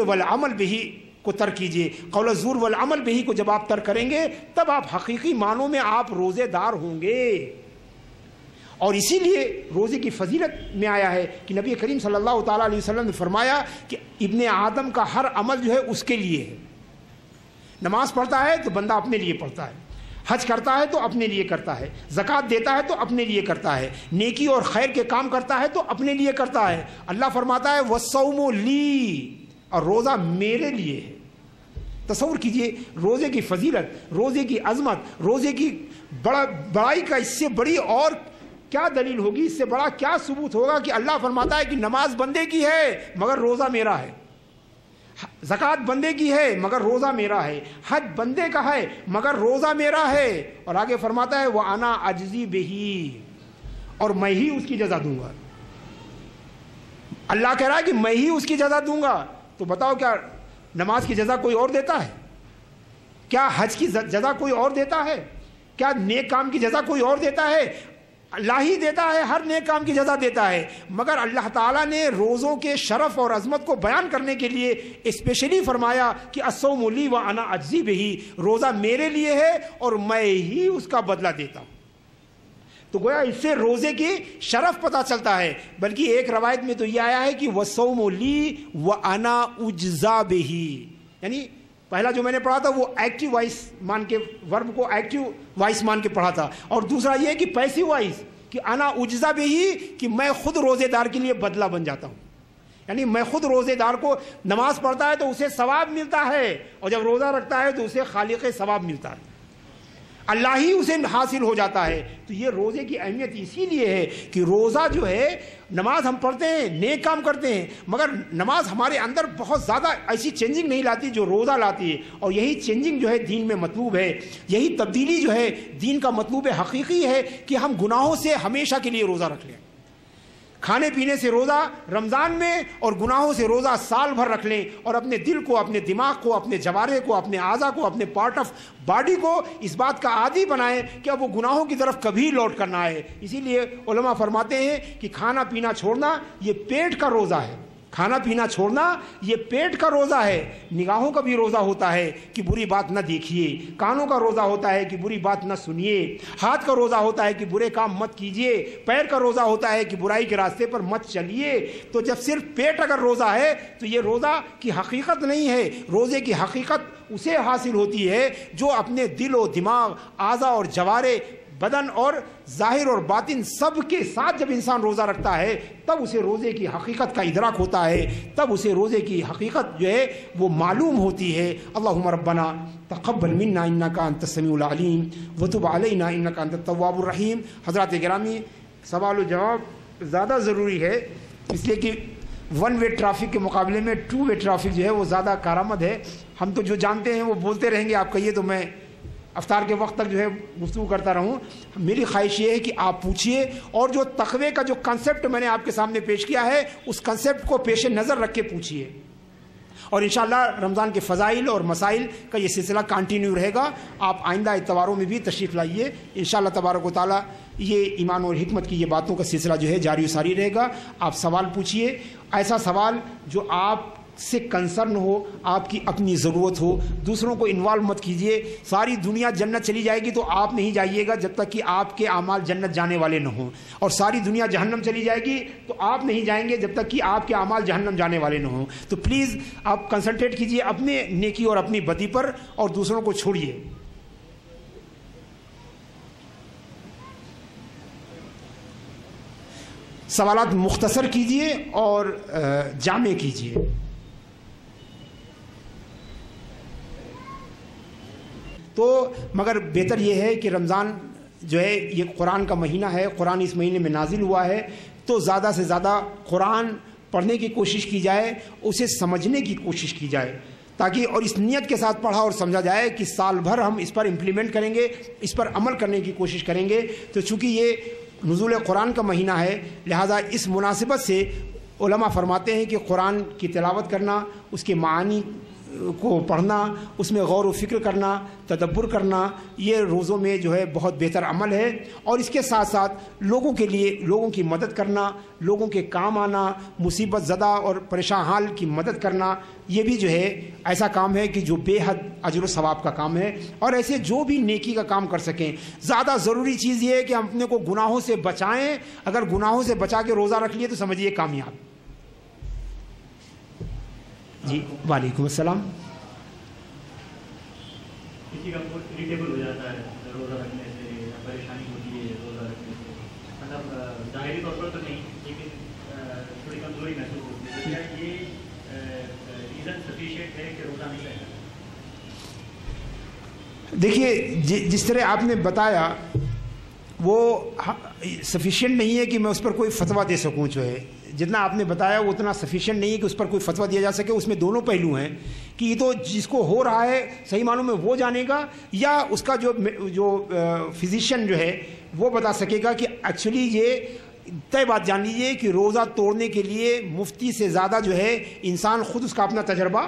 والعمل بہی کو ترک کیجیے. قول الزور والعمل بہی کو جب آپ ترک کریں گے تب آپ حقیقی معنوں میں آپ روزے دار ہوں گے. اور اسی لیے روزے کی فضیلت میں آیا ہے کہ نبی کریم صلی اللہ تعالیٰ علیہ وسلم نے فرمایا کہ ابن آدم کا ہر عمل جو ہے اس کے لیے ہے. نماز پڑھتا ہے تو بندہ اپنے لیے پڑھتا ہے, حج کرتا ہے تو اپنے لیے کرتا ہے, زکوٰۃ دیتا ہے تو اپنے لیے کرتا ہے, نیکی اور خیر کے کام کرتا ہے تو اپنے لیے کرتا ہے. اللہ فرماتا ہے وَالصَّوْمُ لِي, اور روزہ میرے لیے ہے. تصور کیجئے روزے کی فضیلت, روزے کی عظمت, روزے کی بڑائی کا اس سے بڑی اور کیا دلیل ہوگی, اس سے بڑا کیا ثبوت ہوگا کہ اللہ فرماتا ہے کہ نماز بندے کی ہے مگر روزہ میرا ہے, زکوٰۃ بندے کی ہے مگر روزہ میرا ہے, حج بندے کا ہے مگر روزہ میرا ہے. اور آگے فرماتا ہے وَأَنَا أَجْزِي بِهِ, اور میں ہی اس کی جزا دوں گا. اللہ کہہ رہا ہے کہ میں ہی اس کی جزا دوں گا. تو بتاؤ کیا نماز کی جزا کوئی اور دیتا ہے؟ کیا حج کی جزا کوئی اور دیتا ہے؟ کیا نیک کام کی جزا کوئی اور دیتا ہے؟ اللہ ہی دیتا ہے, ہر نیک کام کی جزا دیتا ہے. مگر اللہ تعالیٰ نے روزوں کے شرف اور عظمت کو بیان کرنے کے لیے اسپیشلی فرمایا کہ الصوم لی وأنا أجزی بہ, روزہ میرے لیے ہے اور میں ہی اس کا بدلہ دیتا ہوں. تو گویا اس سے روزے کی شرف پتہ چلتا ہے. بلکہ ایک روایت میں تو یہ آیا ہے کہ وَالصَّوْمُ لِي وَأَنَا أُجْزَى بِهِ, یعنی پہلا جو میں نے پڑھا تھا وہ ایکٹیو وائس مان کے, ورب کو ایکٹیو وائس مان کے پڑھا تھا, اور دوسرا یہ کہ پیسیو وائس کہ انا اجزا بہی, کہ میں خود روزے دار کے لیے بدلہ بن جاتا ہوں. یعنی میں خود روزے دار کو, نماز پڑھتا ہے تو اسے ثواب ملتا ہے, اور جب روزہ رکھتا ہے تو اسے خالق ثواب ملتا ہے, اللہ ہی اسے حاصل ہو جاتا ہے. تو یہ روزے کی اہمیت اسی لیے ہے کہ روزہ جو ہے, نماز ہم پڑھتے ہیں, نیک کام کرتے ہیں, مگر نماز ہمارے اندر بہت زیادہ ایسی چینجنگ نہیں لاتی جو روزہ لاتی ہے. اور یہی چینجنگ جو ہے دین میں مطلوب ہے, یہی تبدیلی جو ہے دین کا مطلوب حقیقی ہے کہ ہم گناہوں سے ہمیشہ کے لیے روزہ رکھ لیں. کھانے پینے سے روزہ رمضان میں, اور گناہوں سے روزہ سال بھر رکھ لیں, اور اپنے دل کو, اپنے دماغ کو, اپنے جوارے کو, اپنے اعضاء کو, اپنے پارٹ آف باڈی کو اس بات کا عادی بنائیں کہ اب وہ گناہوں کی طرف کبھی لوٹ کر نہ آئے. اسی لیے علماء فرماتے ہیں کہ کھانا پینا چھوڑنا یہ پیٹ کا روزہ ہے. کھانا پینا چھوڑنا یہ پیٹ کا روزہ ہے. نگاہوں کا بھی روزہ ہوتا ہے کہ بری بات نہ دیکھیے, کانوں کا روزہ ہوتا ہے کہ بری بات نہ سنیے, ہاتھ کا روزہ ہوتا ہے کہ برے کام مت کیجیے, پیر کا روزہ ہوتا ہے کہ برائی کے راستے پر مت چلیے. تو جب صرف پیٹ اگر روزہ ہے تو یہ روزہ کی حقیقت نہیں ہے. روزے کی حقیقت اسے حاصل ہوتی ہے جو اپنے دل و دماغ, اعضاء اور جوارے, بدن اور ظاہر اور باطن سب کے ساتھ جب انسان روزہ رکھتا ہے تب اسے روزے کی حقیقت کا ادراک ہوتا ہے, تب اسے روزے کی حقیقت جو ہے وہ معلوم ہوتی ہے. اللہم ربنا تقبل منا انکا انت السمیع العلیم وتب علینا انکا انت التواب الرحیم. حضرات گرامی, سوال و جواب زیادہ ضروری ہے اس لیے کہ ون وے ٹرافک کے مقابلے میں ٹو وے ٹرافک جو ہے وہ زیادہ کارآمد ہے. ہم تو جو جانتے ہیں وہ بولتے رہیں گے, آپ کہیے تو میں افطار کے وقت تک جو ہے گفتگو کرتا رہوں. میری خواہش یہ ہے کہ آپ پوچھئے, اور جو تقوی کا جو کنسیپٹ میں نے آپ کے سامنے پیش کیا ہے اس کنسیپٹ کو پیش نظر رکھ کے پوچھئے. اور انشاءاللہ رمضان کے فضائل اور مسائل کا یہ سلسلہ کنٹینیو رہے گا. آپ آئندہ اتواروں میں بھی تشریف لائیے. انشاءاللہ تبارک و تعالیٰ یہ ایمان اور حکمت کی یہ باتوں کا سلسلہ جو ہے جاری و ساری رہے گا. آپ سوال پوچھئے, ایسا سوال جو آپ سے کنسرن ہو, آپ کی اپنی ضرورت ہو. دوسروں کو انوالو مت کیجئے. ساری دنیا جنت چلی جائے گی تو آپ نہیں جائیے گا جب تک کہ آپ کے اعمال جنت جانے والے نہ ہوں, اور ساری دنیا جہنم چلی جائے گی تو آپ نہیں جائیں گے جب تک کہ آپ کے اعمال جہنم جانے والے نہ ہوں. تو پلیز آپ کنسنٹریٹ کیجئے اپنے نیکی اور اپنی بدی پر, اور دوسروں کو چھوڑیے. سوالات مختصر کیجئے اور جامع کیجئے. تو مگر بہتر یہ ہے کہ رمضان جو ہے یہ قرآن کا مہینہ ہے, قرآن اس مہینے میں نازل ہوا ہے, تو زیادہ سے زیادہ قرآن پڑھنے کی کوشش کی جائے, اسے سمجھنے کی کوشش کی جائے, تاکہ اور اس نیت کے ساتھ پڑھا اور سمجھا جائے کہ سال بھر ہم اس پر امپلیمنٹ کریں گے, اس پر عمل کرنے کی کوشش کریں گے. تو چونکہ یہ نزول قرآن کا مہینہ ہے, لہذا اس مناسبت سے علماء فرماتے ہیں کہ قرآن کی تلاوت کرنا, اس کے معانی کو پڑھنا، اس میں غور و فکر کرنا، تدبر کرنا، یہ روزوں میں جو ہے بہت بہتر عمل ہے۔ اور اس کے ساتھ ساتھ لوگوں کے لیے لوگوں کی مدد کرنا، لوگوں کے کام آنا، مصیبت زدہ اور پریشان حال کی مدد کرنا، یہ بھی جو ہے ایسا کام ہے کہ جو بے حد اجر و ثواب کا کام ہے۔ اور ایسے جو بھی نیکی کا کام کر سکیں، زیادہ ضروری چیز یہ ہے کہ ہم اپنے کو گناہوں سے بچائیں۔ اگر گناہوں سے بچا کے روزہ رکھ لیے تو سمجھیے کامیاب۔ جی وعلیکم السلام۔ کسی کا موڈ اریٹیبل ہو جاتا ہے روزہ رکھنے سے، پریشانی ہوتی ہے روزہ رکھنے سے، مطلب ظاہری طور پر تو نہیں لیکن تھوڑی کمزوری محسوس ہوتی ہے، تو کیا یہ ریزن سفیشینٹ ہے کہ روزہ نہیں رہنا؟ دیکھیے جس طرح آپ نے بتایا وہ سفیشینٹ نہیں ہے کہ میں اس پر کوئی فتویٰ دے سکوں۔ جو ہے جتنا آپ نے بتایا وہ اتنا سفیشینٹ نہیں ہے کہ اس پر کوئی فتویٰ دیا جا سکے۔ اس میں دونوں پہلو ہیں کہ یہ تو جس کو ہو رہا ہے صحیح معنوں میں وہ جانے گا، یا اس کا جو فزیشین جو ہے وہ بتا سکے گا کہ ایکچولی یہ طے بات جان لیجیے کہ روزہ توڑنے کے لیے مفتی سے زیادہ جو ہے انسان خود اس کا اپنا تجربہ،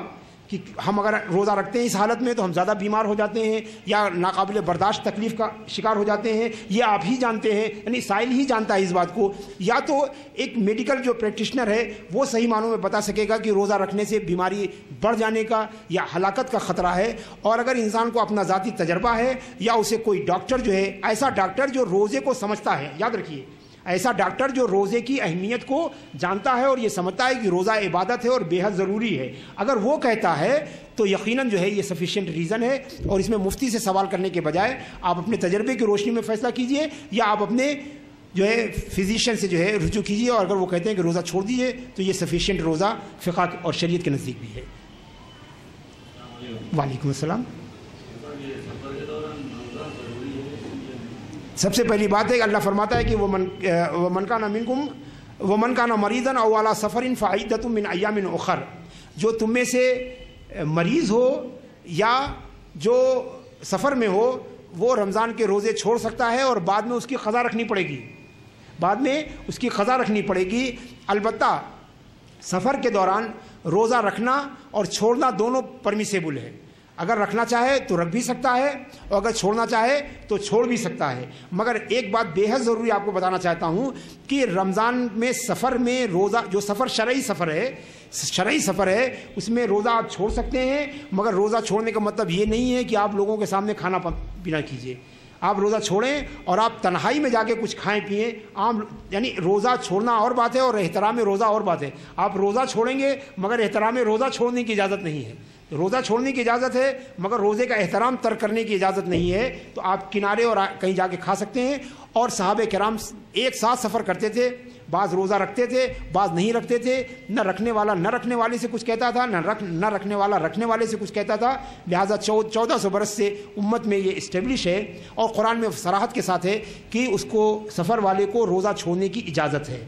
کہ ہم اگر روزہ رکھتے ہیں اس حالت میں تو ہم زیادہ بیمار ہو جاتے ہیں یا ناقابل برداشت تکلیف کا شکار ہو جاتے ہیں، یہ آپ ہی جانتے ہیں، یعنی سائل ہی جانتا ہے اس بات کو، یا تو ایک میڈیکل جو پریکٹیشنر ہے وہ صحیح معنوں میں بتا سکے گا کہ روزہ رکھنے سے بیماری بڑھ جانے کا یا ہلاکت کا خطرہ ہے۔ اور اگر انسان کو اپنا ذاتی تجربہ ہے یا اسے کوئی ڈاکٹر جو ہے، ایسا ڈاکٹر جو روزے کو سمجھتا ہے، یاد رکھیے ایسا ڈاکٹر جو روزے کی اہمیت کو جانتا ہے اور یہ سمجھتا ہے کہ روزہ عبادت ہے اور بے حد ضروری ہے، اگر وہ کہتا ہے تو یقیناً جو ہے یہ سفیشینٹ ریزن ہے۔ اور اس میں مفتی سے سوال کرنے کے بجائے آپ اپنے تجربے کی روشنی میں فیصلہ کیجئے، یا آپ اپنے جو ہے فزیشین سے جو ہے رجوع کیجئے، اور اگر وہ کہتے ہیں کہ روزہ چھوڑ دیجئے تو یہ سفیشینٹ روزہ فقہ اور شریعت کے نزدیک بھی ہے۔ وعلیکم السلام۔ سب سے پہلی بات ہے کہ اللہ فرماتا ہے کہ ومن کان مریضا او علی سفر فعدۃ من ایام اخر، جو تم میں سے مریض ہو یا جو سفر میں ہو وہ رمضان کے روزے چھوڑ سکتا ہے اور بعد میں اس کی قضا رکھنی پڑے گی، البتہ سفر کے دوران روزہ رکھنا اور چھوڑنا دونوں پرمیسیبل ہے۔ اگر رکھنا چاہے تو رکھ بھی سکتا ہے اور اگر چھوڑنا چاہے تو چھوڑ بھی سکتا ہے۔ مگر ایک بات بے حد ضروری آپ کو بتانا چاہتا ہوں کہ رمضان میں سفر میں روزہ، جو سفر شرعی سفر ہے اس میں روزہ آپ چھوڑ سکتے ہیں، مگر روزہ چھوڑنے کا مطلب یہ نہیں ہے کہ آپ لوگوں کے سامنے کھانا پینا کیجیے۔ آپ روزہ چھوڑیں اور آپ تنہائی میں جا کے کچھ کھائیں پئیں، یعنی روزہ چھوڑنا اور بات ہے اور احترام روزہ اور بات ہے۔ آپ روزہ چھوڑیں گے مگر احترام روزہ چھوڑنے کی اجازت نہیں ہے۔ روزہ چھوڑنے کی اجازت ہے مگر روزے کا احترام ترک کرنے کی اجازت نہیں ہے، تو آپ کنارے اور کہیں جا کے کھا سکتے ہیں۔ اور صحابہ کرام ایک ساتھ سفر کرتے تھے، بعض روزہ رکھتے تھے بعض نہیں رکھتے تھے، نہ رکھنے والا نہ رکھنے والے سے کچھ کہتا تھا، نہ رکھنے والا رکھنے والے سے کچھ کہتا تھا۔ لہٰذا 1400 برس سے امت میں یہ اسٹیبلش ہے اور قرآن میں صراحت کے ساتھ ہے کہ اس کو سفر والے کو روزہ چھوڑنے کی اجازت ہے۔